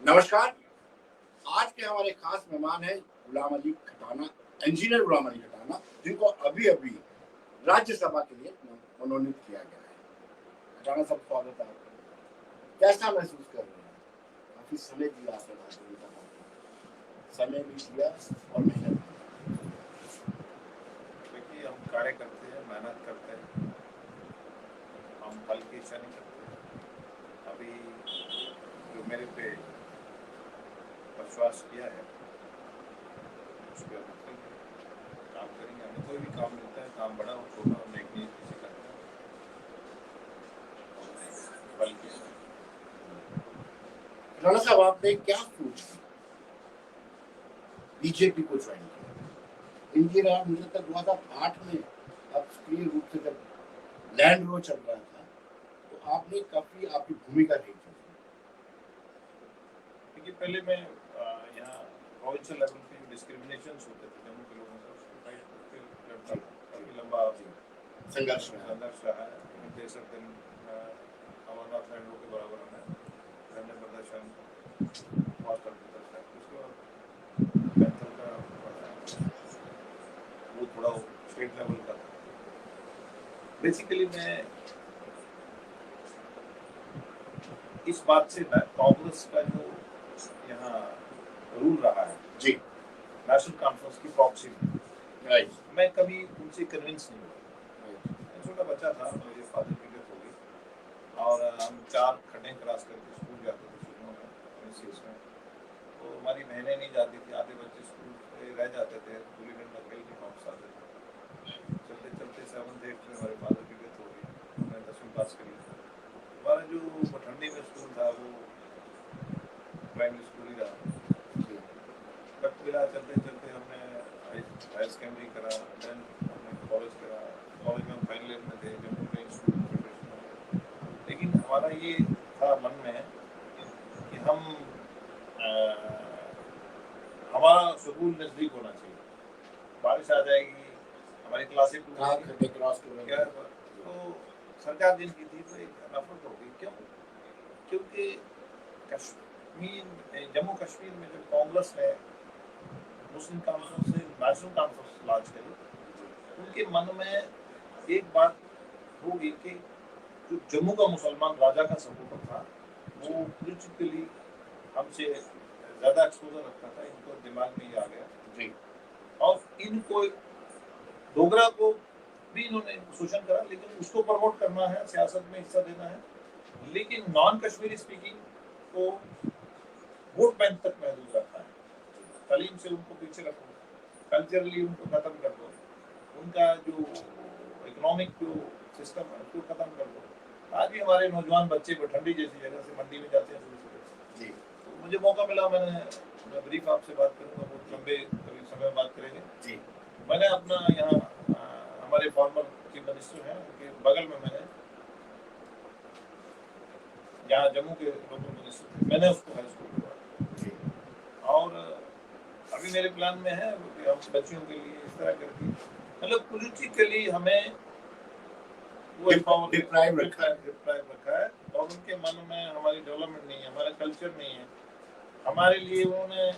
नमस्कार। आज के हमारे खास मेहमान हैं गुलाम अली खटाना, इंजीनियर गुलाम अली खटाना, जिनको अभी अभी राज्यसभा के लिए मनोनीत किया गया है। खटाना साहब, स्वागत है आपका। कैसा महसूस कर रहे हैं? काफी समय दिया आपने भारतीय जनता पार्टी, समय भी दिया और मेहनत भी। देखिए, हम कार्य करते हैं, मेहनत करते हैं, हम फल की इच्छा नहीं करते। अभी जो मेरे पे विश्वास किया है उसके मतलब काम करेंगे। हमें कोई भी काम मिलता है, काम बड़ा हो छोटा हो, नेक नीयत से करते हैं। फल की खटाना साहब, आपने क्या सोचा बीजेपी को ज्वाइन किया? इंदिरा मुझे तक 2008 में अब सक्रिय रूप से जब लैंड रो चल रहा था तो आपने काफी आपकी भूमिका रही थी। देखिए, पहले मैं यहाँ प्रोविंशियल लेवल पे जो डिस्क्रिमिनेशन होते थे जम्मू के लोगों से, उसको फाइट करके लड़ता था। काफ़ी लंबा संघर्ष रहा है। देशर दिन अमरनाथ लैंडो के बराबर हमें धरने प्रदर्शन बहुत करते थे। उसके बाद पैंथर का वो थोड़ा स्टेट लेवल का था। बेसिकली मैं इस बात से कांग्रेस का जो यहाँ रूल रहा है जी, नेशनल कॉन्फ्रेंस की प्रॉक्सी में, राइट, मैं कभी उनसे कन्विंस नहीं हुआ। मैं छोटा बच्चा था, मेरे फादर की डेथ हो गई और हम 4 खड्डे क्रॉस करके स्कूल जाते थे शुरू में। तो हमारी बहनें नहीं जाती थी, आधे बच्चे स्कूल रह जाते थे, गुलीगंज में खेल के वापस आते थे। चलते चलते 7th 8th में हमारे फादर की डेथ हो गई। हमने 10वीं पास करी। हमारा जो ठंडी में स्कूल था वो प्राइमरी स्कूल ही रहा। बट फिर चलते चलते हमने हायर सेकेंडरी करा, देन हमने कॉलेज करा। कॉलेज में हम फाइनल ईयर में थे, जम्मू में स्टूडेंट फेडरेशन में। लेकिन हमारा ये था मन में कि हम हमारा स्कूल नज़दीक होना चाहिए। बारिश आ जाएगी, हमारी क्लासें क्या, तो सरकार दिन की थी तो एक नफरत हो गई। क्यों? क्योंकि कश्मीर, जम्मू कश्मीर में जब कांग्रेस ने मुस्लिम कॉन्फ्रेंस से नेशनल कॉन्फ्रेंस लॉन्च करी, उनके मन में एक बात होगी कि जो जम्मू का मुसलमान राजा का सपोर्टर था वो पॉलिटिकली हमसे ज़्यादा एक्सपोजर रखता था। इनको दिमाग में ही आ गया जी। और इनको डोगरा को भी इन्होंने शोषण करा, लेकिन उसको प्रमोट करना है, सियासत में हिस्सा देना है, लेकिन नॉन कश्मीरी स्पीकिंग को वोट बैंक तक महदूद रखा है। तालीम से उनको पीछे रखो, कल्चरली उनको खत्म कर दो, उनका जो इकोनॉमिक जो सिस्टम है उसको खत्म कर दो। आज भी हमारे नौजवान बच्चे ठंडी जैसी जगह से मंडी में जाते हैं जी। तो मुझे मौका मिला, मैं ब्रीफ आपसे बात करूँगा, बहुत लंबे कभी समय बात करेंगे जी। मैंने अपना यहाँ हमारे फॉर्मर चीफ मिनिस्टर हैं, उनके बगल में मैंने यहाँ जम्मू के लोकल मिनिस्टर थे, मैंने उसको हाई स्कूल करवाया। और अभी मेरे प्लान में है कि हम बच्चियों के लिए इस तरह करके, मतलब पॉलिटिकली हमें वो डिप्राइव रखा है और उनके मन में हमारी डेवलपमेंट नहीं है, हमारा कल्चर नहीं है, हमारे लिए उन्होंने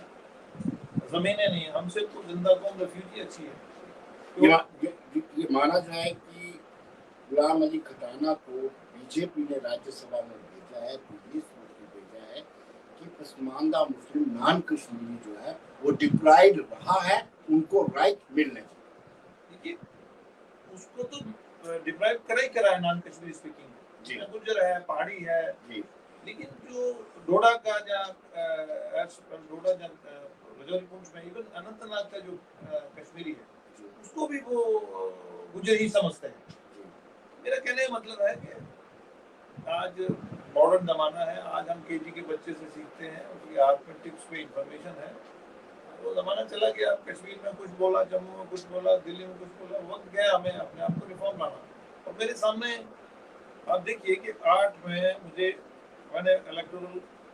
जमीनें नहीं है, हमसे तो जिंदा कौम रेफ्यूजी अच्छी है। ये माना जाए कि गुलाम अली खटाना को बीजेपी ने राज्यसभा में भेजा है, भेजा है कि पसमानदा मुस्लिम नॉन कश्मीरी जो है वो डिप्राइड रहा है, उनको राइट मिलने चाहिए। उसको तो डिप्राइव करा है नॉन कश्मीरी स्पीकिंग जी, गुर्जर है, पहाड़ी है जी। लेकिन जो डोडा का डोडा रजौरीपुंछ में इवन अनंतनाग का जो कश्मीरी है उसको भी वो गुर्जर ही समझते हैं। मेरा कहने का मतलब है कि आज मॉडर्न जमाना है, आज हम केजी के बच्चे से सीखते हैं, उसके हाथ में टिप्स पे इंफॉर्मेशन है। वो जमाना चला गया, कश्मीर में कुछ बोला, जम्मू में कुछ बोला, दिल्ली में कुछ बोला, वक्त गया हमें अपने आप को रिफॉर्म लाना। और मेरे सामने आप देखिए कि 8 में मैंने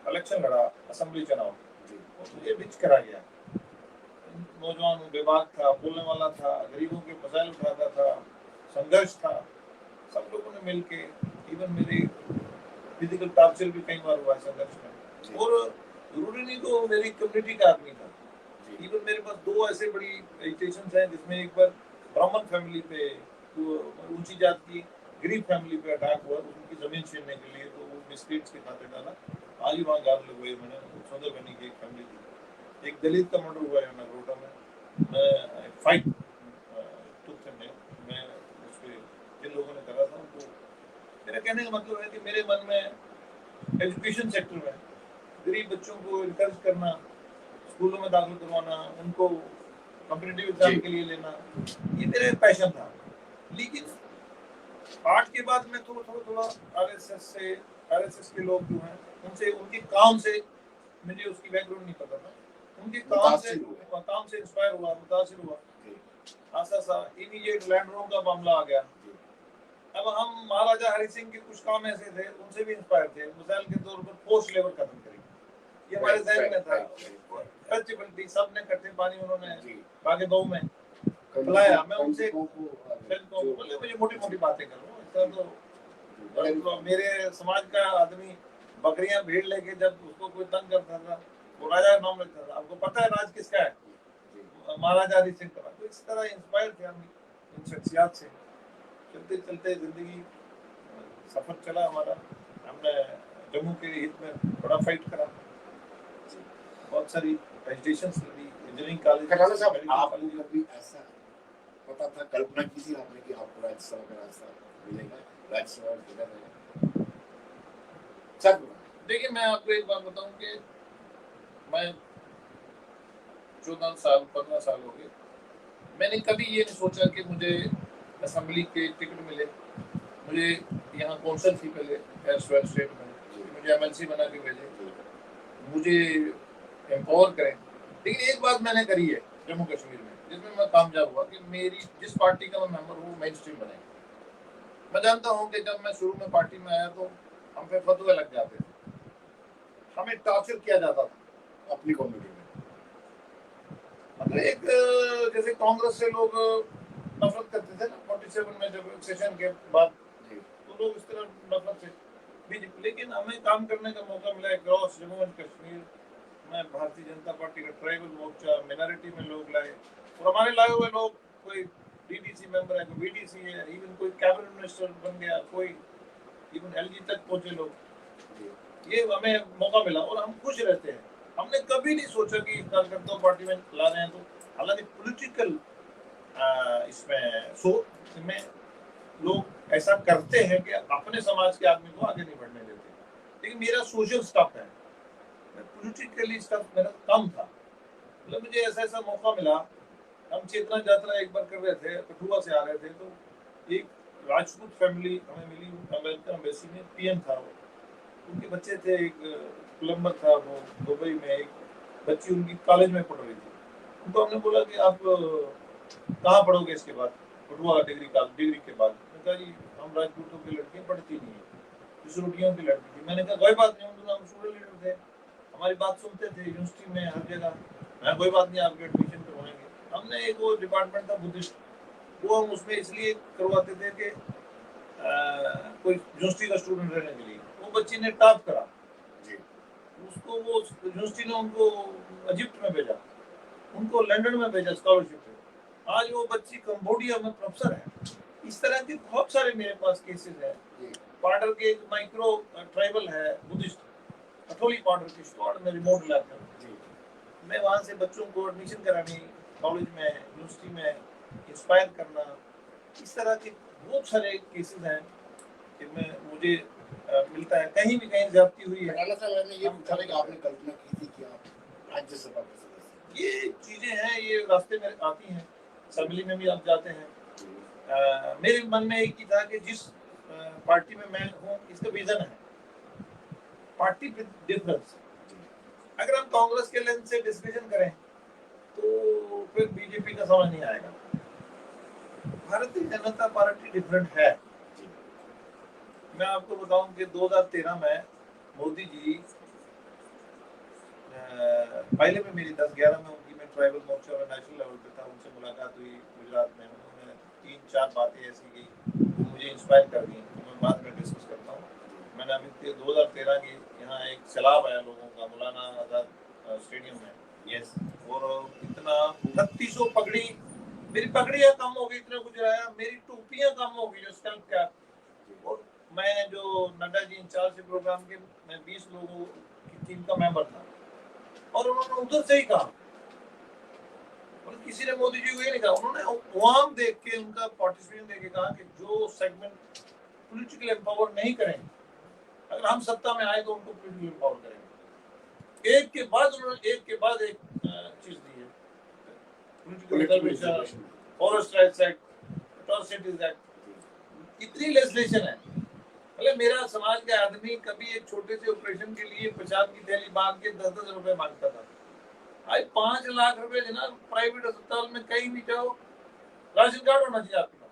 इलेक्शन लड़ा, असेंबली चुनाव, मुझे बिच करा गया। नौजवान बेबाक था, बोलने वाला था, गरीबों के मसाइल उठाता था, संघर्ष था। सब लोगों ने मिलके, इवन मेरे फिजिकल टॉर्चर भी कई बार हुआ संघर्ष में। और जरूरी नहीं तो मेरी कम्युनिटी का आदमी था। जी इवन मेरे पास 2 ऐसे बड़ी एजिटेशंस हैं जिसमें एक बार ब्राह्मण फैमिली पे, वो ऊंची जात की गरीब फैमिली पे अटैक हुआ, उनकी जमीन छीनने के लिए, तो वो मिस्टेट्स के खाते डाला। आज भी वहाँ गाल लगे मैंने, सुंदरबनी की एक फैमिली थी। एक दलित का मर्डर हुआ है नगरोटा में। मैं फाइट टुक मैं उस पर जिन लोगों ने करा था उनको, मेरा कहने का मतलब है कि मेरे मन में एजुकेशन सेक्टर में गरीब बच्चों को इनकरेज करना, स्कूलों में दाखिल करवाना, उनको कॉम्पिटिटिव एग्जाम जी के लिए लेना, ये मेरे पैशन था। लेकिन आर्ट के बाद मैं थोड़ा आरएसएस के लोग जो हैं उनसे, उनके काम से, मुझे उसकी बैकग्राउंड नहीं पता था, उनके काम से इंस्पायर हुआ, मुतासिर हुआ। जी आसा इमीडिएट लैंडरों का मामला आ गया। अब हम महाराजा हरि सिंह के कुछ काम ऐसे थे, उनसे भी इंस्पायर थे। मिसाल के तौर पर पोस्ट लेवल खत्म करेंगे, ये हमारे जहन में था। टचेबिलिटी, सबने इकट्ठे पानी उन्होंने बागे बहू में बुलाया, मैं उनसे बोले मुझे मोटी मोटी बातें करो। तो मेरे समाज का आदमी बकरियां भेड़ लेके जब उसको कोई तंग करता था, वो राजा नाम लेता था। आपको पता है राज किसका है? महाराजा हरि सिंह का। तो इस तरह इंस्पायर थे हम इन शख्सियात से। चलते चलते जिंदगी सफर चला हमारा। हमने जम्मू के हित में बड़ा फाइट करा, बहुत सारी एजुकेशंस ली, इंजीनियरिंग कॉलेज। खटाना साहब, आपको कभी ऐसा पता था, कल्पना की थी आपने कि आपको राज्यसभा का रास्ता मिलेगा, राज्यसभा टिकट है? सच देखिए, मैं आपको एक बात बताऊं कि मैं 15 साल हो गए, मैंने कभी ये नहीं सोचा कि मुझे असेंबली के टिकट मिले, मुझे यहाँ कौंसल मिले स्टेट में, मुझे एमएलसी बना के भेजे, मुझे एम्पावर करें। लेकिन एक बात मैंने करी है जम्मू कश्मीर में, जिसमें मैं कामयाब हुआ कि मेरी जिस पार्टी का मैं मेंबर हूँ मेन स्ट्रीम बने। मैं जानता हूँ कि जब मैं शुरू में पार्टी में आया तो हम पे फतवे लग जाते थे, हमें टॉर्चर किया जाता था अपनी कम्युनिटी में। मतलब एक जैसे कांग्रेस से लोग नफरत करते थे ना 47 में, जब सेशन के बाद, तो लोग इस तरह नफरत से बीजेपी। लेकिन हमें काम करने का मौका मिला अक्रॉस जम्मू एंड कश्मीर में। भारतीय जनता पार्टी का ट्राइबल मोर्चा मिनॉरिटी में लोग लाए, और हमारे लाए हुए लोग, कोई डीडीसी मेंबर है, कोई बीडीसी है, इवन कोई कैबिनेट मिनिस्टर बन गया, कोई इवन एलजी तक पहुंचे लोग। ये हमें मौका मिला और हम खुश रहते हैं। हमने कभी नहीं सोचा कि कार्यकर्ता पार्टी में ला रहे हैं। तो हालांकि पॉलिटिकल इसमें लोग ऐसा करते हैं कि अपने समाज के आदमी को आगे नहीं बढ़ने देते, लेकिन मेरा सोशल स्टफ है, पॉलिटिकली स्टफ मेरा कम था। मतलब मुझे ऐसा मौका मिला। हम चेतना यात्रा एक बार कर रहे थे, कठुआ से आ रहे थे, तो एक राजपूत फैमिली हमें मिली अमेरिकन एम्बेसी में, पीएम था वो, उनके बच्चे थे, एक प्लम्बर था वो दुबई में, एक बच्ची उनकी कॉलेज में पढ़ रही थी। उनको हमने बोला कि आप कहाँ पढ़ोगे इसके बाद, कठुआ डिग्री के बाद? मैंने कहा जी हम राजपूतों की लड़कियाँ पढ़ती नहीं है, इस रोटियों की लड़की थी। मैंने कहा कोई बात नहीं, हम स्टूडेंट लीडर थे, हमारी बात सुनते थे यूनिवर्सिटी में हर जगह। मैं कोई बात नहीं, आपके एडमिशन करवाएंगे। हमने एक वो डिपार्टमेंट था बुद्धिस्ट, वो हम उसमें इसलिए करवाते थे कि कोई यूनिवर्सिटी का स्टूडेंट रहने के लिए। वो बच्ची ने टॉप करा जी, उसको वो यूनिवर्सिटी ने उनको इजिप्ट में भेजा, उनको लंदन में भेजा स्कॉलरशिप पे। आज वो बच्ची कंबोडिया में प्रोफेसर है। इस तरह के बहुत सारे मेरे पास केसेस हैं। बॉर्डर के एक माइक्रो ट्राइबल है बुद्धिस्ट, अठोली बॉर्डर के स्क्वाड में, रिमोट इलाके में, मैं वहाँ से बच्चों को एडमिशन करानी, कॉलेज में, यूनिवर्सिटी में इंस्पायर करना। इस तरह के बहुत सारे केसेस हैं जिनमें मुझे मिलता है कहीं भी कहीं ज्यादती हुई है। मैंने ये पूछा कि आपने कल्पना की थी कि आप राज्यसभा के सदस्य, ये चीजें हैं, ये रास्ते में आती हैं, असेंबली में भी आप जाते हैं। मेरे मन में एक ही था कि जिस पार्टी में मैं हूँ इसका विजन है, पार्टी डिफरेंस। अगर हम कांग्रेस के लेंस से डिस्कशन करें तो फिर बीजेपी का समझ नहीं आएगा। भारतीय जनता पार्टी डिफरेंट है। मैं आपको बताऊं कि 2013 में मोदी जी, पहले में मेरी 10-11 में उनकी, मैं ट्राइबल मोर्चा में नेशनल लेवल पे था, उनसे मुलाकात हुई गुजरात में। उन्होंने 3-4 बातें ऐसी की जो मुझे इंस्पायर कर दी, तो मैं बाद में डिस्कस करता हूँ। मैंने अभी 2013 की यहाँ एक सैलाब आया लोगों का मौलाना आजाद स्टेडियम में, यस, और इतना 3600 पगड़ी, मेरी पगड़ियाँ कम हो गई, इतना कुछ आया, मेरी टोपियाँ कम हो गई जो स्कल्प कैप। और मैं जो नड्डा जी इंचार्ज प्रोग्राम के, मैं 20 लोगों की टीम का मेंबर था, और उन्होंने उधर से ही कहा, और किसी ने मोदी जी को ये नहीं कहा, उन्होंने वहां देख के उनका पार्टिसिपेशन देख के कहा कि जो सेगमेंट पॉलिटिकल एम्पावर नहीं करेंगे, अगर हम सत्ता में आए तो उनको पॉलिटिकल एम्पावर करेंगे। एक के बाद उन्होंने एक के बाद एक चीज दी है, political reservation, forest rights act, atrocities act, इतनी लेजिस्लेशन है। मतलब मेरा समाज का आदमी कभी एक छोटे से ऑपरेशन के लिए पेशाब की थैली बांध के 10-10 रुपए मांगता था, आज 5 लाख रुपए देना। प्राइवेट अस्पताल में कहीं भी जाओ, राशन कार्ड होना चाहिए आपके पास,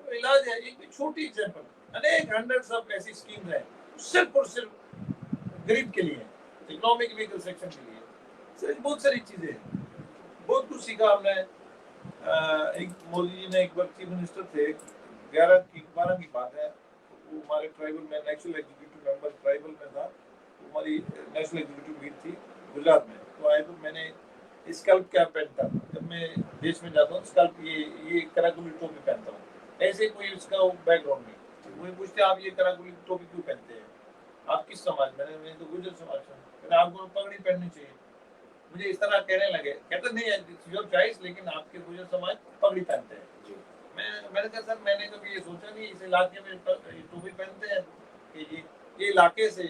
तो इलाज है। एक छोटी एग्जाम्पल, अनेक हंड्रेड्स ऑफ ऐसी स्कीम है सिर्फ और सिर्फ गरीब के लिए, इकोनॉमिक वीकर सेक्शन के लिए, सिर्फ बहुत सारी चीजें हैं, बहुत कुछ सीखा हमने। एक मोदी जी ने एक बार चीफ मिनिस्टर थे, 12 की बात है, वो हमारे ट्राइबल में नेशनल एग्जीक्यूटिव मेंबर ट्राइबल में था, हमारी नेशनल एग्जीक्यूटिव मीट थी गुजरात में, तो आए तो मैंने स्कल्प कैप पहनता था, जब मैं देश में जाता हूँ स्कल्प ये कराकुली टोपी पहनता हूँ, ऐसे कोई इसका बैकग्राउंड नहीं। मुझे पूछते आप ये कराकुली टोपी क्यों पहनते हैं, आप किस समाज में? मैं तो गुजर समाज से, मैंने आपको पगड़ी पहननी चाहिए। मुझे इस तरह कहने लगे, कहते नहीं योर चॉइस, लेकिन आपके गुजर समाज पगड़ी पहनते हैं। मैंने कहा सर मैंने कभी ये सोचा नहीं, इस इलाके में टोपी पहनते हैं कि ये इलाके से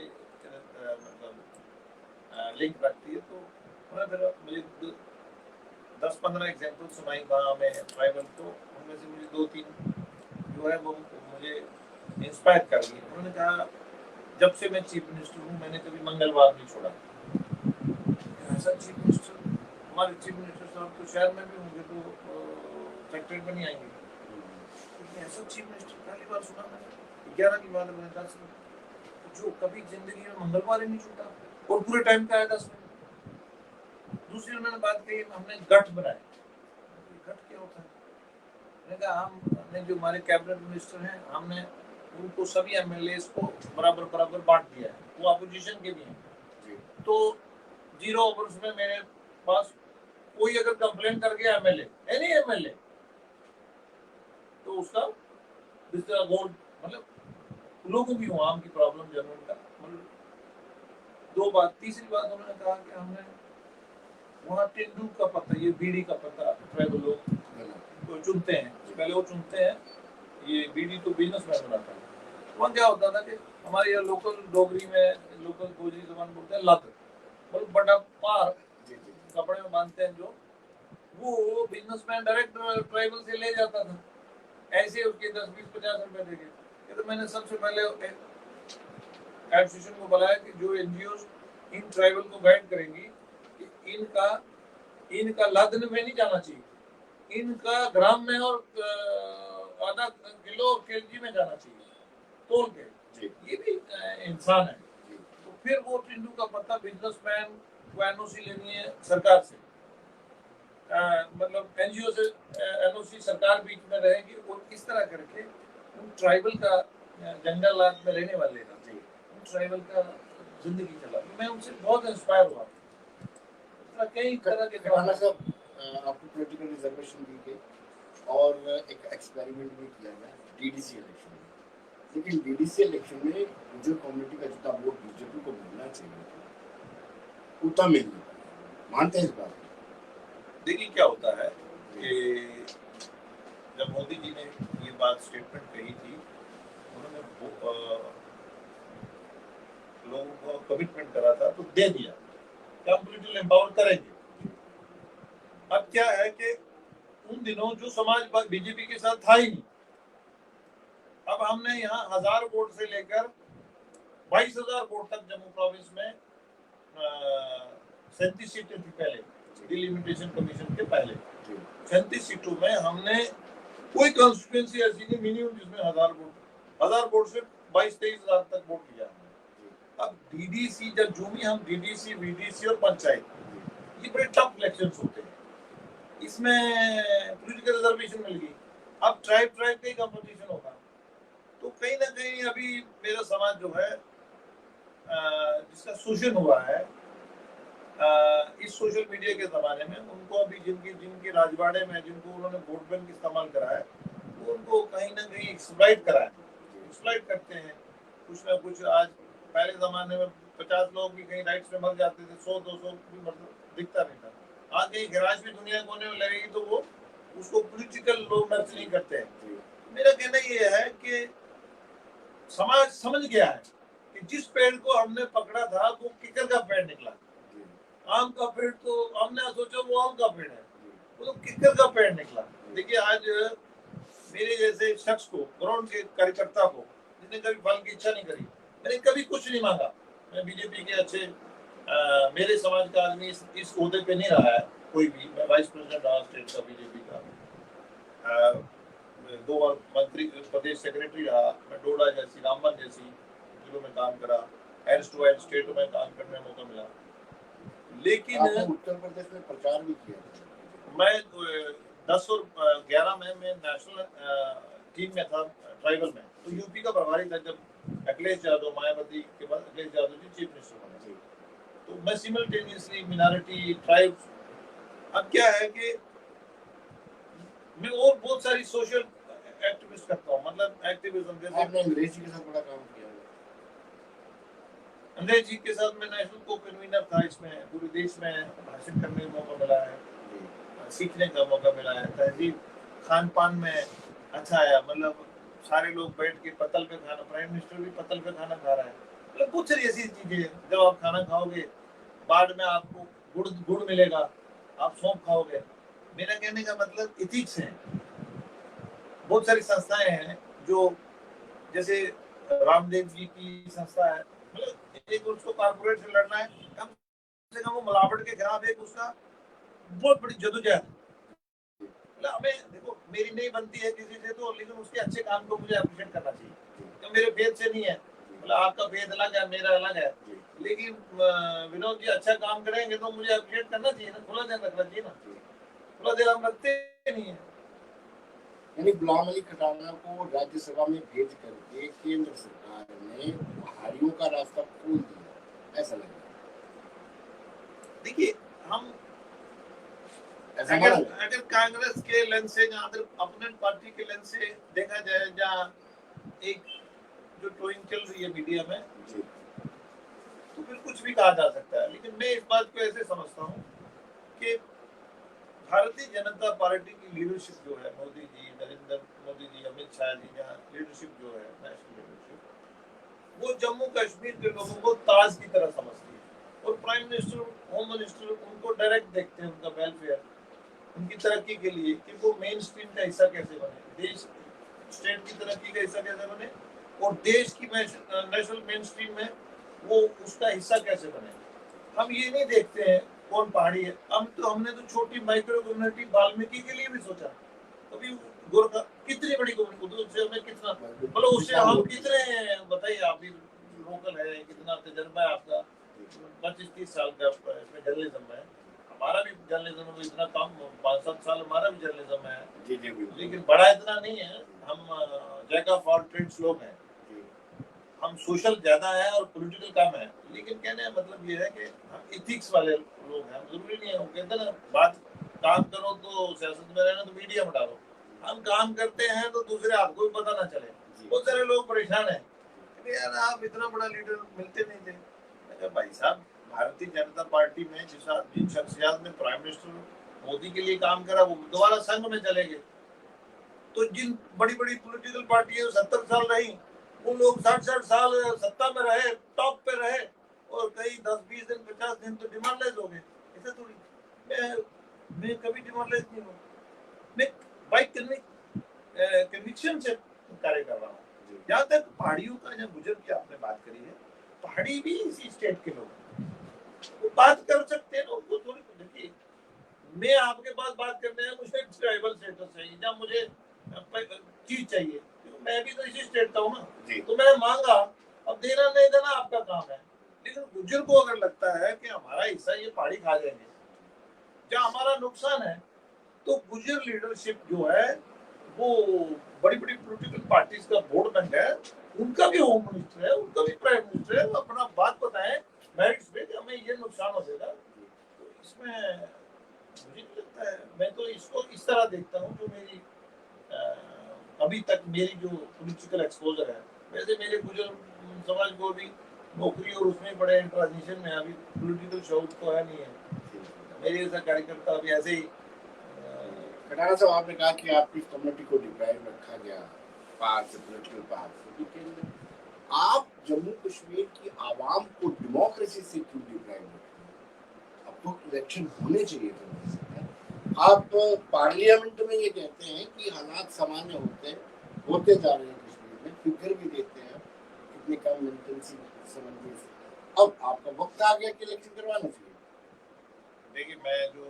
मतलब लिंक रखती है। तो उन्होंने फिर मुझे 10-15 एग्जाम्पल सुनाई वहाँ में ट्राइबल, तो उनमें से मुझे 2-3 जो है वो मुझे इंस्पायर कर गई। उन्होंने कहा जब से मैं चीफ मिनिस्टर हूँ मैंने कभी मंगलवार नहीं छोड़ा। ऐसा चीफ मिनिस्टर, हमारे चीफ मिनिस्टर साहब तो शहर में भी होंगे तो सेक्रेटरी में नहीं आएंगे, ऐसा चीफ मिनिस्टर पहली बार सुना मैंने। 11 की बात है, 10 जो कभी जिंदगी में मंगलवार ही नहीं छूटा, और पूरे टाइम का है 10 मिनट। दूसरी उन्होंने बात कही हमने गठ बनाए। गठ क्या होता है? मैंने कहा हमने जो हमारे कैबिनेट मिनिस्टर हैं हमने उनको सभी एमएलए को बराबर बराबर बांट दिया है, वो अपोजिशन के भी हैं, तो 0 ओवर्स में मेरे पास कोई अगर कंप्लेंट कर गया एमएलए, एनी एमएलए, तो उसका गोल्ड, मतलब लोगों की आम की प्रॉब्लम जनरल का, मतलब 2 बात। तीसरी बात उन्होंने कहा कि हमने वहाँ टेंडू का पत्ता, ये बीड़ी का पत्ता ट्राइबल लोग तो चुनते हैं, पहले वो चुनते हैं, ये बीड़ी तो बिजनेसमैन बनाता है। वहाँ क्या होता था कि हमारे यहाँ लोकल डोगरी में, लोकल गोजरी जबान बोलते हैं लत, बहुत बड़ा पार कपड़े में बांधते हैं, जो वो बिजनेसमैन डायरेक्ट ट्राइबल से ले जाता था, ऐसे उसके 10-20-50 रुपए देके। तो मैंने सबसे पहले एडमिनिस्ट्रेशन को बुलाया कि जो एनजीओ इन ट्राइबल को गाइड करेंगी कि इनका लादन में नहीं जाना चाहिए, इनका ग्राम में और आधा किलो केजी में जाना चाहिए तोल के, ये भी इंसान है। तो फिर वो टिंडू का पत्ता बिजनेसमैन को एनओसी लेनी है सरकार से, मतलब एनजीओ से एनओसी सरकार बीच में रहेगी, और इस तरह करके उन ट्राइबल का जंगल में रहने वाले ना, उन ट्राइबल का जिंदगी चला। मैं उनसे बहुत इंस्पायर हुआ। कई तरह के आपको पॉलिटिकल रिजर्वेशन दी गई और एक एक्सपेरिमेंट भी किया गया डीडीसी इलेक्शन में, लेकिन डीडीसी इलेक्शन में गुर्जर कम्युनिटी का जितना वोट बीजेपी को मिलना चाहिए उतना मिल नहीं पाया। मानते हैं इस बात? देखिए क्या होता है कि जब मोदी जी ने ये बात स्टेटमेंट कही थी, उन्होंने लोगों को कमिटमेंट करा था, तो दे दिया कि हम पॉलिटिकल एम्पावर करेंगे। अब क्या है कि उन दिनों जो समाज बीजेपी के साथ था ही नहीं, अब हमने यहाँ 1000 वोट से लेकर 22,000 वोट तक जम्मू प्रोविंस में 37 सीटें थी पहले, डिलिमिटेशन कमीशन के पहले 37 सीटों में हमने कोई कॉन्स्टिट्यूएंसी ऐसी नहीं मिनिमम जिसमें 1000 वोट से 22-23 हजार तक वोट लिया। अब डीडीसी जब जो भी हम डीडीसी, वीडीसी और पंचायत, ये बड़े टफ इलेक्शंस होते हैं, इसमें पॉलिटिकल रिजर्वेशन मिल गई। अब ट्राइब का ही कंपटीशन होगा, तो कहीं ना कहीं अभी मेरा समाज जो है जिसका शोषण हुआ है इस सोशल मीडिया के ज़माने में, उनको अभी जिनके राजवाड़े में जिनको उन्होंने वोट बैंक इस्तेमाल करा है, वो उनको कहीं ना कहीं एक्सप्लॉइट करा है, एक्सप्लॉइट करते हैं कुछ ना कुछ। आज पहले ज़माने में 50 लोग भी कहीं राइट्स में मर जाते थे, 100-200 भी दिखता नहीं था। आज कहीं गैराज भी दुनिया कोने में लगेगी तो वो उसको पॉलिटिकल लोग मैच नहीं करते हैं। मेरा कहना ये है कि समाज समझ गया है कि जिस पेड़ को हमने पकड़ा था वो किकर का पेड़ निकला। आम का पेड़ तो हमने सोचा वो आम का पेड़ है, वो तो किकर का पेड़ निकला। देखिए आज मेरे जैसे शख्स को, ग्राउंड के कार्यकर्ता को, जिसने कभी फल की इच्छा नहीं करी, मैंने कभी कुछ नहीं मांगा। मैं बीजेपी के अच्छे मेरे समाज का आदमी इस ओहदे पे नहीं रहा है कोई भी। मैं वाइस प्रेसिडेंट रहा स्टेट का बीजेपी का, 2 बार मंत्री प्रदेश सेक्रेटरी रहा। मैं डोडा जैसी, रामबन जैसी जिलों में काम करा, एज टू एज स्टेट में काम करने का मौका मिला। लेकिन उत्तर प्रदेश में प्रचार भी किया। मैं 10 और 11 में मैं नेशनल टीम में था ट्राइबल में, तो यूपी का प्रभारी था जब अखिलेश यादव, मायावती के बाद अखिलेश यादव जी चीफ मिनिस्टर बने। तो मैं सिमल्टेनियसली मिनॉरिटी ट्राइब्स, अब क्या है कि मैं और बहुत सारी सोशल एक्टिविस्ट करता हूँ, मतलब एक्टिविज्म। जैसे आपने अंग्रेज जी के साथ बड़ा काम किया। अंग्रेज जी के साथ मैं नेशनल को कन्वीनर था, इसमें पूरे देश में भाषण करने का मौका मिला है, सीखने का मौका मिला है। तहजीब खान पान में अच्छा आया, मतलब सारे लोग बैठ के पतल पे खाना, प्राइम मिनिस्टर भी पतल पे खाना खा रहा है, मतलब कुछ सारी ऐसी चीजें। जब आप खाना खाओगे बाद में आपको गुड़ मिलेगा, आप सौंफ खाओगे। मेरा कहने का मतलब इथिक्स है। बहुत सारी संस्थाएं हैं जो, जैसे रामदेव जी की संस्था है, मतलब एक उसको कारपोरेट से लड़ना है, कम से कम वो मिलावट के खिलाफ एक उसका बहुत बड़ी जदोजहद। मतलब हमें देखो, मेरी नहीं बनती है किसी से तो, लेकिन उसके अच्छे काम को मुझे अप्रिशिएट करना चाहिए। तो मेरे भेद से नहीं है, मतलब आपका भेद अलग है, मेरा अलग है, लेकिन विनोद जी अच्छा काम करेंगे तो मुझे अप्रिशिएट करना चाहिए ना, खुला दिल रखना चाहिए ना। खुला दिल हम रखते नहीं है। यानी गुलाम अली खटाना को राज्यसभा में भेज करके केंद्र सरकार ने पहाड़ियों का रास्ता खोल दिया, ऐसा लग रहा है। देखिए हम अगर कांग्रेस के लेंस से, जहाँ अपोनेंट पार्टी के लेंस से देखा जाए, जहाँ एक जो टोइंग चल रही है मीडिया में, तो फिर कुछ भी कहा जा सकता है। लेकिन मैं इस बात को ऐसे समझता हूँ कि भारतीय जनता पार्टी की लीडरशिप जो है, मोदी जी, नरेंद्र मोदी जी, अमित शाह जी, जहाँ लीडरशिप जो है, नेशनल लीडरशिप, वो जम्मू कश्मीर के लोगों को ताज की तरह समझती है। और प्राइम मिनिस्टर, होम मिनिस्टर उनको डायरेक्ट देखते हैं, उनका वेलफेयर, उनकी तरक्की के लिए कि वो मेन स्ट्रीम का हिस्सा कैसे बने, देश स्टेट की तरक्की का हिस्सा कैसे बने, और देश की नेशनल मेन स्ट्रीम में वो उसका हिस्सा कैसे बने। हम ये नहीं देखते हैं कौन पहाड़ी है। हमने तो छोटी माइक्रो कम्युनिटी वाल्मीकि के लिए भी सोचा, कभी गोरखा कितनी बड़ी कम्युनिटी, उससे हमें कितना, मतलब उससे हम कितने, बताइए आप भी लोकल है, कितना तजर्बा है आपका, 25-30 साल का इसमें जर्नलिज्म में। हमारा भी जर्नलिज्म में इतना कम, 5-7 साल हमारा भी जर्नलिज्म है, लेकिन बड़ा इतना नहीं है। हम जैक ऑफ ऑल ट्रेड्स लोग हैं, हम सोशल ज्यादा है और पॉलिटिकल कम है। लेकिन कहने का मतलब ये है कि हम इथिक्स वाले लोग हैं। हम जरूरी नहीं है, वो कहते ना, बात काम करो तो सियासत में रहना तो मीडिया में डालो। हम काम करते हैं तो दूसरे आपको भी पता ना चले। बहुत सारे लोग परेशान है, यार आप इतना बड़ा लीडर मिलते नहीं थे। मैं भाई साहब, भारतीय जनता पार्टी में जिन शख्सियत ने प्राइम मिनिस्टर मोदी के लिए काम करा, वो दोबारा संघ में चले गए। तो जिन बड़ी बड़ी पॉलिटिकल पार्टियां 70 साल रही, वो लोग 60-60 साल सत्ता में रहे, टॉप पे रहे, और कई 10-20 दिन 50 दिन तो डिमांडलेस हो गए। ऐसा थोड़ी, मैं कभी डिमांडलेस नहीं हूँ। मैं बाई कन्विक्शन से कार्य कर रहा हूँ। जहाँ तक पहाड़ियों का, जब गुजर की आपने बात करी है, पहाड़ी भी इसी स्टेट के लोग वो बात कर सकते हैं, उनको थोड़ी। देखिए, मैं आपके पास बात करने हैं, मुझे ट्राइबल स्टेटस चाहिए, जब मुझे चीज चाहिए, मैं भी तो इसी स्टेट का हूँ ना, तो मैंने मांगा, अब देना नहीं देना आपका काम है। लेकिन गुज्जर को अगर लगता है कि हमारा हिस्सा ये पहाड़ी खा जाएंगे, जहाँ हमारा नुकसान है, तो गुज्जर लीडरशिप जो है वो बड़ी बड़ी पोलिटिकल पार्टीज का बोर्ड मेंबर है, उनका भी होम मिनिस्टर है, उनका भी प्राइम मिनिस्टर है, वो अपना बात बताएं मेरिट्स पे कि हमें ये नुकसान हो जाएगा। तो इसमें मुझे नहीं लगता है, मैं तो इसको इस तरह देखता हूँ, जो मेरी अभी तक मेरी जो पॉलिटिकल एक्सपोजर है, वैसे मेरे बुजुर्ग समाज को भी नौकरी और उसमें बड़े ट्रांजिशन में अभी पॉलिटिकल शौक तो है नहीं है। मेरे जैसा कार्यकर्ता अभी ऐसे ही कटारा साहब, आपने कहा कि आपकी कम्युनिटी को डिप्राइव रखा गया पार से, पोलिटिकल पार से, लेकिन आप जम्मू कश्मीर की आवाम को डेमोक्रेसी से क्यों डिप्राइव रखते हैं? अब तो इलेक्शन होने चाहिए थे। आप पार्लियामेंट में ये कहते हैं कि हालात सामान्य होते जा रहे हैं कश्मीर में, फिक्र भी देते हैं कितने कम मिलिटेंसी समझने से। अब आपका वक्त आ गया कि इलेक्शन करवाना चाहिए। देखिए, मैं जो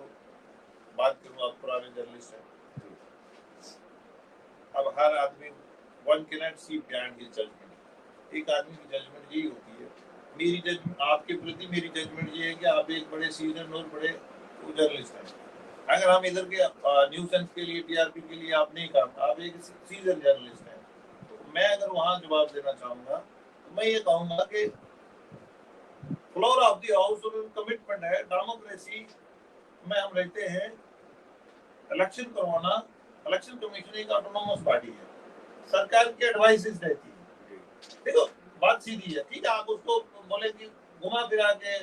बात करूँ, आप पुराने जर्नलिस्ट हैं, अब हर आदमी one cannot see behind his judgement. एक आदमी की जजमेंट यही होती है। मेरी जजमेंट आपके प्रति, मेरी जजमेंट ये है कि आप एक बड़े सीनियर और बड़े जर्नलिस्ट हैं। अगर हम इधर के न्यूज सेंस के लिए, टीआरपी के लिए आप नहीं काम, आप एक सीनियर जर्नलिस्ट हैं, तो मैं अगर वहां जवाब देना चाहूंगा तो मैं ये कहूंगा कि floor of the house commitment है, डेमोक्रेसी में हम रहते हैं। इलेक्शन करवाना, इलेक्शन कमीशन एक ऑटोनोमस बॉडी है, सरकार की एडवाइसेस रहती है। देखो, बात सीधी है, ठीक है, आप उसको बोले कि घुमा फिरा के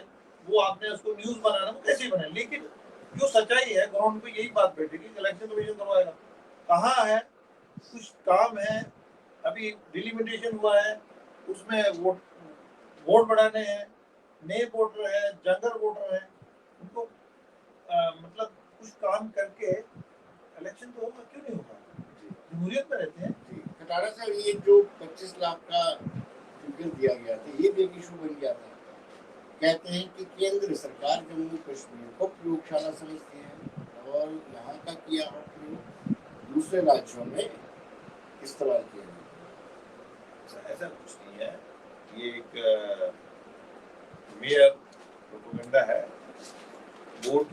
वो आपने उसको न्यूज बनाना, वो कैसे बने, लेकिन जो सच्चाई है ग्राउंड पे यही बात बैठेगी कि इलेक्शन कमीशन करवाएगा। कहाँ है, कुछ काम है, अभी डिलिमिटेशन हुआ है, उसमें वोट बढ़ाने हैं, नए वोटर है, जंगर वोटर है, उनको मतलब कुछ काम करके इलेक्शन तो होगा, क्यों नहीं होगा, जमहूरियत में रहते हैं। कटारा साहब, ये जो 25 लाख का फिगर दिया गया था, ये बिग इशू बन गया था। कहते हैं कि केंद्र सरकार जम्मू कश्मीर को प्रयोगशाला समझती है और यहाँ का किया प्रयोग दूसरे राज्यों में इस्तेमाल किया जाए। ऐसा कुछ नहीं है, ये एक मेयर प्रोपेगेंडा है। वोट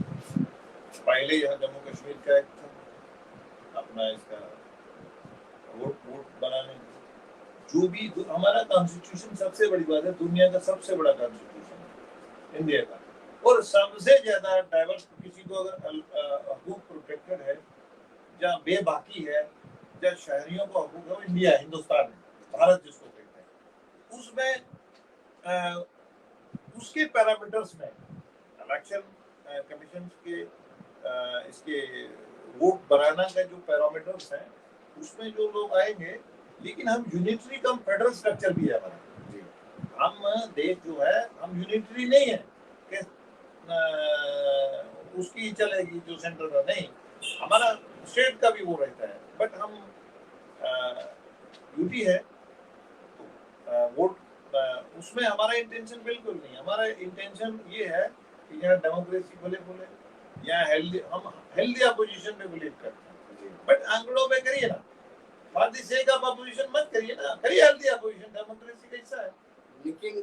पहले यहाँ जम्मू कश्मीर का एक था अपना, इसका वोट बनाने, जो भी हमारा कॉन्स्टिट्यूशन सबसे बड़ी बात है, दुनिया का सबसे बड़ा कॉन्स्टिट्यूशन है इंडिया का, और सबसे ज्यादा डाइवर्स। किसी को अगर हकूक प्रोटेक्टेड है, जहाँ बेबाकी है, जहाँ शहरियों को हकूक है, वो इंडिया, हिंदुस्तान है, भारत जिसको कहते हैं। उसमें उसके पैरामीटर्स में इलेक्शन कमीशन के इसके वोट बनाना का जो पैरामीटर्स हैं, उसमें जो लोग आएंगे, लेकिन हम यूनिटरी कम फेडरल स्ट्रक्चर भी है हमारा। हम देश जो है, हम यूनिटरी नहीं है कि उसकी चलेगी जो सेंटर का, नहीं, हमारा स्टेट का भी वो रहता है, बट हम यूटी है तो वोट उसमें हमारा इंटेंशन बिल्कुल नहीं। हमारा इंटेंशन ये है कि यहाँ डेमोक्रेसी बोले यहाँ हेल्दी, हम हेल्दी अपोजिशन में बिलीव करते हैं, बट आंकड़ों में करिए ना, for the sake of opposition मत करिए ना, करिए हेल्दी अपोजिशन, डेमोक्रेसी का हिस्सा है। लेकिन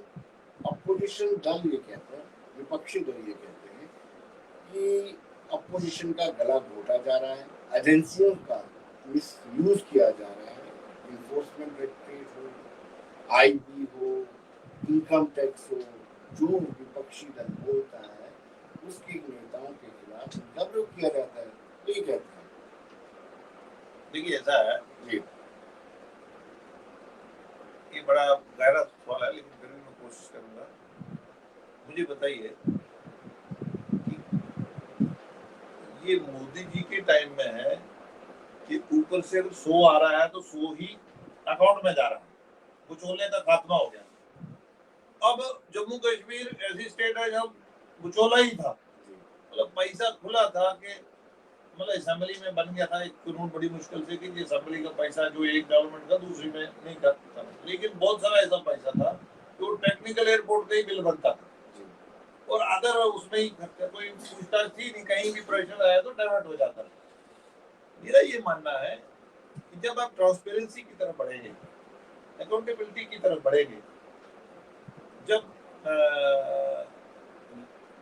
अपोजिशन दल ये कहते हैं, विपक्षी दल ये कहते हैं कि अपोजिशन का गला घोटा जा रहा है, एजेंसियों का मिसयूज किया जा रहा है, इन्फोर्समेंट डायरेक्टरेट हो, आईबी हो, इनकम टैक्स हो, जो विपक्षी दल बोलता है उसके नेताओं के खिलाफ दबाव किया जाता है, तो ये कहते हैं। देखिए, ऐसा है, ये बड़ा गहरा सवाल है, लेकिन फिर भी मैं कोशिश करूंगा। मुझे बताइए कि ये मोदी जी के टाइम में है कि ऊपर से 100 आ रहा है तो 100 ही अकाउंट में जा रहा है, बुचोले का खात्मा हो गया। अब जम्मू कश्मीर ऐसी स्टेट है जब बुचोला ही था, मतलब पैसा खुला था कि मतलब असेंबली में बन गया था एक कानून बड़ी मुश्किल से कि असेंबली का पैसा जो एक गवर्नमेंट का दूसरी में नहीं करता, लेकिन बहुत सारा ऐसा पैसा था जो टेक्निकल एयरपोर्ट का ही बिल बनता था, और अदर उसमें ही कोई पूछताछ थी नहीं, कहीं भी प्रेशर आया तो डाइवर्ट हो जाता था। मेरा ये मानना है कि जब आप ट्रांसपेरेंसी की तरफ बढ़ेंगे, अकाउंटेबिलिटी की तरफ बढ़ेंगे, जब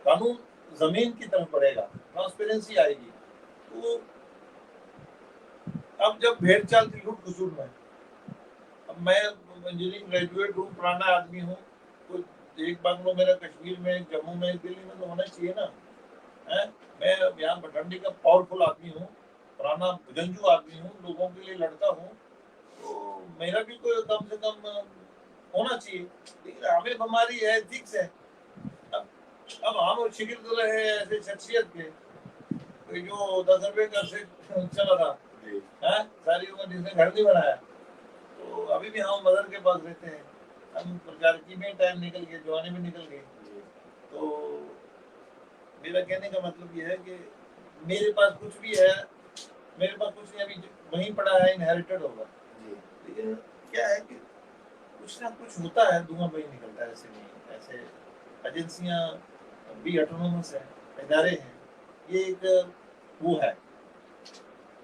कानून जमीन की तरफ बढ़ेगा, ट्रांसपेरेंसी आएगी, तो अब जब भेड़ चाल थी लूट खसूट में, अब मैं इंजीनियरिंग ग्रेजुएट हूँ, पुराना आदमी हूँ, तो एक बंगलो मेरा कश्मीर में, जम्मू में, दिल्ली में तो होना चाहिए ना है। मैं यहाँ भटंडी का पावरफुल आदमी हूँ, पुराना जंजू आदमी हूँ, लोगों के लिए लड़ता हूँ, तो मेरा भी कोई कम से कम होना चाहिए। लेकिन हमें बीमारी है, एथिक्स है। अब हम शिकिल तो रहे ऐसे शख्सियत के, कोई जो 10 रुपए कर से चला था है, सारी उम्र जिसने घर नहीं बनाया, तो अभी भी हम मदर के पास रहते हैं। हम प्रचार की में टाइम निकल गए, जवानी में निकल गई। तो मेरा कहने का मतलब यह है कि मेरे पास कुछ भी है, मेरे पास कुछ नहीं, अभी वहीं पड़ा है, इनहेरिटेड होगा। लेकिन क्या है कि कुछ ना कुछ होता है, धुआं वही निकलता है। ऐसे नहीं, ऐसे एजेंसियां भी ऑटोनोमस है, इदारे हैं, ये एक वो है,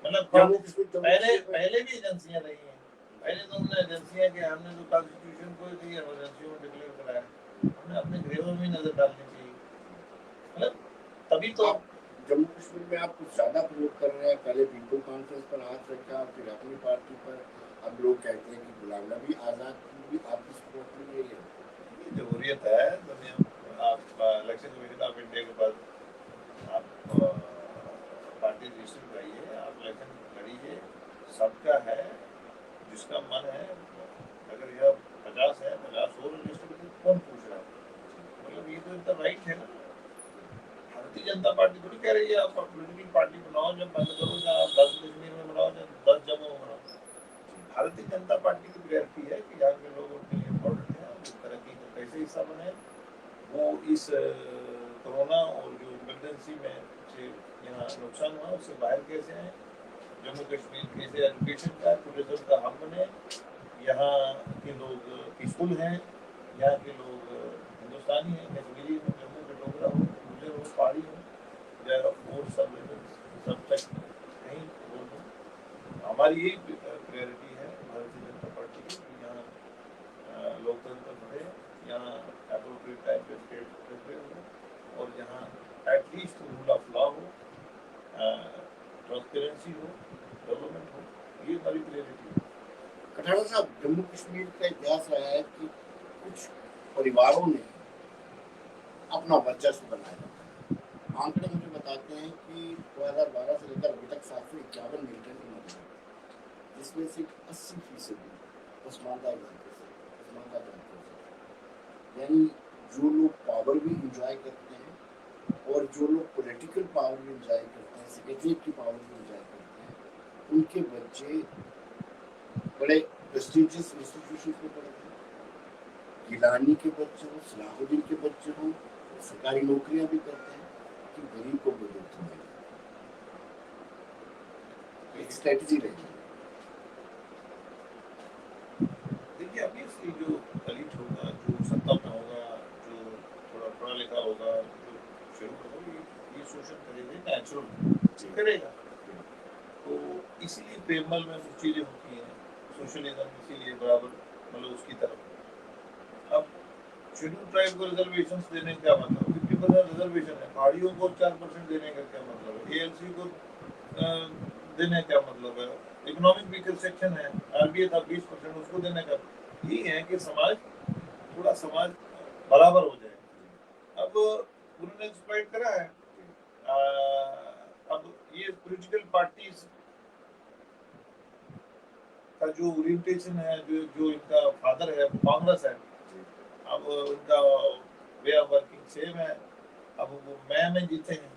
मतलब पहले भी एजेंसियां रही हैं। पहले तो हमने एजेंसियां के, हमने तो कॉन्स्टिट्यूशन को ही एजेंसियों में डिक्लेयर कराया, हमने अपने ग्रेवों में नजर डालनी चाहिए, मतलब तभी तो। जम्मू कश्मीर में आप कुछ ज्यादा प्रयोग कर रहे हैं, पहले पीपल कॉन्फ्रेंस पर हाथ रखा, फिर अपनी पार्टी पर, अब लोग कहते हैं कि गुलाम नबी आजाद की भी आपकी सपोर्ट में ये जमहूरियत है दुनिया। आप इलेक्शन कमीशन ऑफ इंडिया के पास आप पार्टी रजिस्टर कराइए, आप इलेक्शन लड़िए, सबका है, जिसका मन है। अगर यह 50 है, 50 और रजिस्टर करिए, कौन पूछ रहा है? मतलब ये तो इनका राइट है ना। भारतीय जनता पार्टी थोड़ी कह रही है आप पॉलिटिकल पार्टी बनाओ, जब मन करो, जहाँ 10 कश्मीर में बनाओ, जब 10 जम्मू में बनाओ। भारतीय जनता पार्टी की प्रायोरिटी है कि यहाँ के लोग उनके लिए इम्पोर्टेंट है, उस तरक्की का कैसे हिस्सा बने, वो इस कोरोना और जो इमरजेंसी में से यहाँ नुकसान हुआ उससे बाहर कैसे आए, जम्मू कश्मीर कैसे एजुकेशन का, टूरिज्म का हब बने, यहाँ के लोग पीसफुल हैं, यहाँ के लोग हिंदुस्तानी हैं, कश्मीरी हो, जम्मू के डोगरा हो, गुजर हो, पहाड़ी हो, या और सब तक कहीं लोग हों। हमारी यही प्रायोरिटी है भारतीय जनता पार्टी की कि यहाँ लोकतंत्र बढ़े, यहाँ एप्रोप्रिएट टाइम पे स्टेट प्रिपेयर हो, और यहाँ एटलीस्ट रूल ऑफ लॉ हो, ट्रांसपेरेंसी हो, डेवलपमेंट हो, ये हमारी प्रायोरिटी है। कठाड़ा साहब, जम्मू कश्मीर का इतिहास रहा है कि कुछ परिवारों ने अपना वर्चस्व बनाया। आंकड़े मुझे बताते हैं कि 2012 से लेकर अभी तक 751 मिलिटेंट मरे, जिसमें से 80% पसमानदा इलाके से, यानी जो लोग पावर भी इंजॉय करते हैं और जो लोग पॉलिटिकल पावर भी इंजॉय करते हैं, सेक्रेटरीट की पावर भी इंजॉय करते हैं, उनके बच्चे बड़े प्रेस्टिजियस इंस्टीट्यूशन में पढ़ते हैं। गिलानी के बच्चे हों, सलाहुद्दीन के बच्चे हों, सरकारी नौकरियां भी करते हैं कि गरीब को बुजुर्ग मिले। एक स्ट्रेटजी रही। देखिए, अभी इसकी जो एलिट होगा, जो सत्ता में होगा, जो थोड़ा पढ़ा लिखा होगा, जो शुरू होगा, ये शोषण करेगा, नेचुरल करेगा। तो इसीलिए प्रेमल में कुछ चीज़ें होती हैं, सोशलिज्म इसीलिए बराबर, मतलब उसकी तरफ। अब शेड्यूल ट्राइब को रिजर्वेशन देने का मतलब 50% रिजर्वेशन है, पहाड़ियों को 4% देने का क्या मतलब है, एएलसी को देने का मतलब है, इकोनॉमिक वीकर सेक्शन है, आरबीए था 20%, उसको देने का ये है कि समाज थोड़ा समाज बराबर हो जाए। अब उन्होंने एक्सप्लॉइट करा है। अब ये पॉलिटिकल पार्टीज का जो ओरिएंटेशन है, जो इनका फादर है कांग्रेस है, अब उनका वे ऑफ वर्किंग सेम है। अब वो मैं में जीते हैं,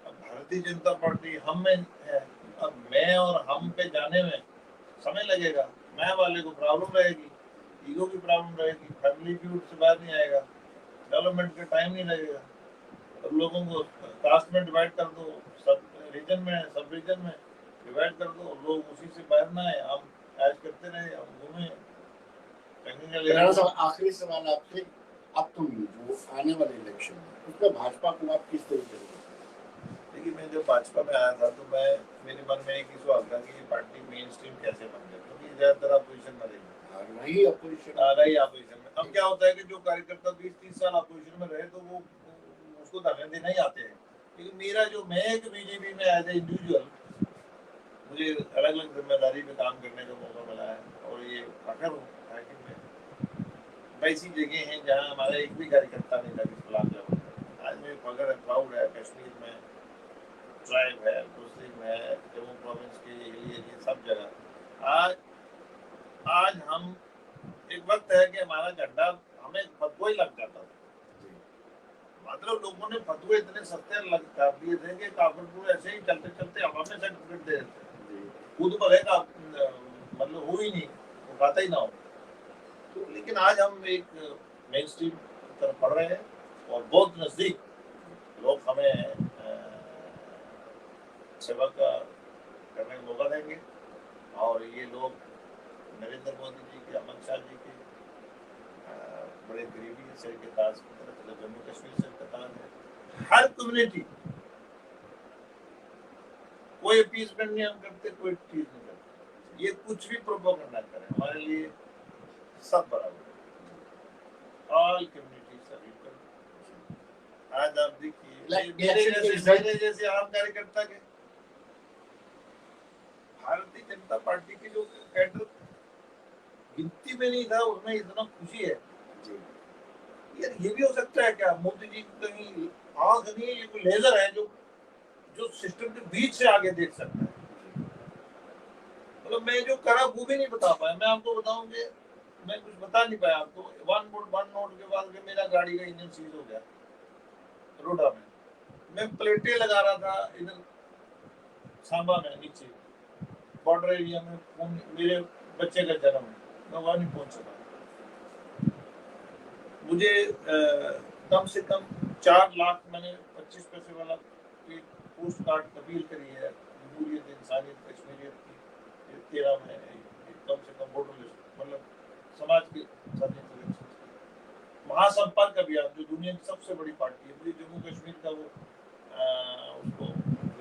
अब भारतीय जनता पार्टी हम में है। अब मैं और हम पे जाने में समय लगेगा, मैं वाले को प्रॉब्लम रहेगी, ईगो की प्रॉब्लम रहेगी, फैमिली फ्यूड से बाहर नहीं आएगा, डेवलपमेंट का टाइम नहीं लगेगा। अब लोगों को कास्ट में डिवाइड कर दो, सब रीजन में, सब रीजन में डिवाइड कर दो, लोग उसी से बाहर ना आए, हम ऐश करते रहे, हम घूमे। आखिरी सवाल आपसे, अब तुम जो आने वाले इलेक्शन है उसमें भाजपा को आप किस तरीके से? देखिए, मैं जब भाजपा में आया था तो मेरे मन में एक ही सवाल था कि ये पार्टी मेन स्ट्रीम कैसे बन जाए, क्योंकि ज्यादातर अपोजिशन में रही, वही अपोजिशन में। अब क्या होता है कि जो कार्यकर्ता 20-30 साल अपोजिशन में रहे तो वो उसको धरने देना ही आते हैं। लेकिन मेरा जो, मैं एक बीजेपी में एज ए इंडिविजुअल, मुझे अलग अलग जिम्मेदारी में काम करने का मौका मिला है और ये फखर हूँ कि मैं वैसी जगह हैं जहाँ हमारा एक भी कार्यकर्ता नहीं था गुलाम जामुन। आज मैं फखर है, प्राउड है, कश्मीर में ट्राइब है, मुस्लिम है, जम्मू प्रोविंस के ये सब जगह आज आज हम एक वक्त है कि हमारा झंडा हमें फतवा ही लग जाता था। मतलब लोगों ने फतवे इतने सस्ते लग कर दिए थे कि काफिरपुर ऐसे ही चलते चलते हवा में सर्टिफिकेट दे देते, खुद भले का मतलब हो ही नहीं, उठाता ही ना हो। तो लेकिन आज हम एक मेन स्ट्रीम की तरफ बढ़ रहे हैं और बहुत नजदीक लोग हमें सेवा का करने का मौका देंगे और ये लोग नरेंद्र मोदी जी के, अमित शाह जी के बड़े करीबी है, सर के ताज की तरह, मतलब जम्मू कश्मीर सर का ताज है। हर कम्युनिटी कोई अपीसमेंट नहीं हम करते, कोई चीज नहीं करते, ये कुछ भी प्रोपोगंडा करें हमारे लिए सब बराबर है, ऑल कम्युनिटीज आर इक्वल। आज आप देखिए मेरे जैसे आम कार्यकर्ता के भारतीय जनता पार्टी की जो कैडर गिनती में नहीं था उसमें इतना खुशी है। यार ये भी हो सकता है क्या मोदी जी कहीं आंख नहीं है, ये कोई लेजर है जो सिस्टम के बीच से आगे देख सकता है। मतलब मैं जो करा वो भी नहीं बता पाया। मैं आपको बताऊं कि मैं कुछ बता नहीं पाया आपको। वन नोट के बाद मेरा गाड़ी का इंजन सीज हो गया रोडा में। मैं प्लेटें लगा रहा था इधर सांबा में नीचे बॉर्डर एरिया में, मेरे बच्चे का जन्म है, मैं वहां नहीं पहुंच सका। मुझे कम से कम 4 लाख मैंने 25 पैसे वाला पोस्ट कार्ड अपील करी है, जमहूरियत इंसानियत कश्मीरियत की 13 में कम से कम वोटर लिस्ट, मतलब समाज के महासंपर्क अभियान जो दुनिया की सबसे बड़ी पार्टी है, मुझे जम्मू कश्मीर का वो उसको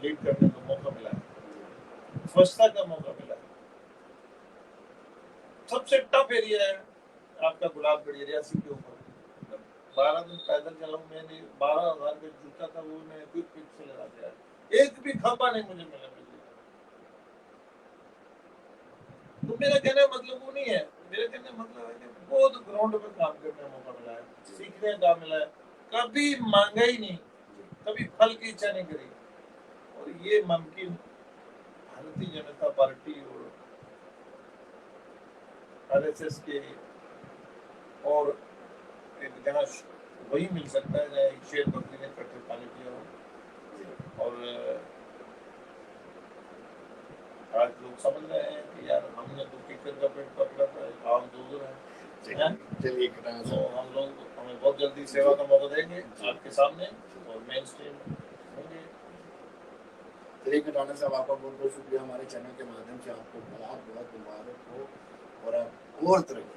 लीड करने का मौका मिला है, स्वच्छता का मौका मिला है। सबसे टफ एरिया है आपका गुलाबगढ़ रियासी के ऊपर। 12 दिन पैदल चला हूं मैंने, 12,000 का जूता था वो मैं क्विक से लगा दिया, एक भी खंबा नहीं मुझे मिला। तो मेरा कहने का मतलब वो नहीं है, मेरा कहने का मतलब है कि बहुत ग्राउंड पे काम करने का मौका मिला है, सीखने का मिला है, कभी मांगा ही नहीं, कभी फल की इच्छा नहीं करी। और ये मुमकिन भारतीय जनता पार्टी और आरएसएस के और जहाँ वही मिल सकता है जहाँ एक शेर बकरी ने कट्टर पानी पिया हो। और आज लोग समझ रहे हैं कि यार हमने तो टिकट का पेट पकड़ा था, आम दूर है। चलिए तो हम लोग हमें बहुत जल्दी सेवा का मौका देंगे आपके सामने और मेन स्ट्रीम होंगे। चलिए कटाना साहब, आपका बहुत बहुत शुक्रिया हमारे चैनल के माध्यम से, आपको बहुत बहुत मुबारक हो और आप और तरक्की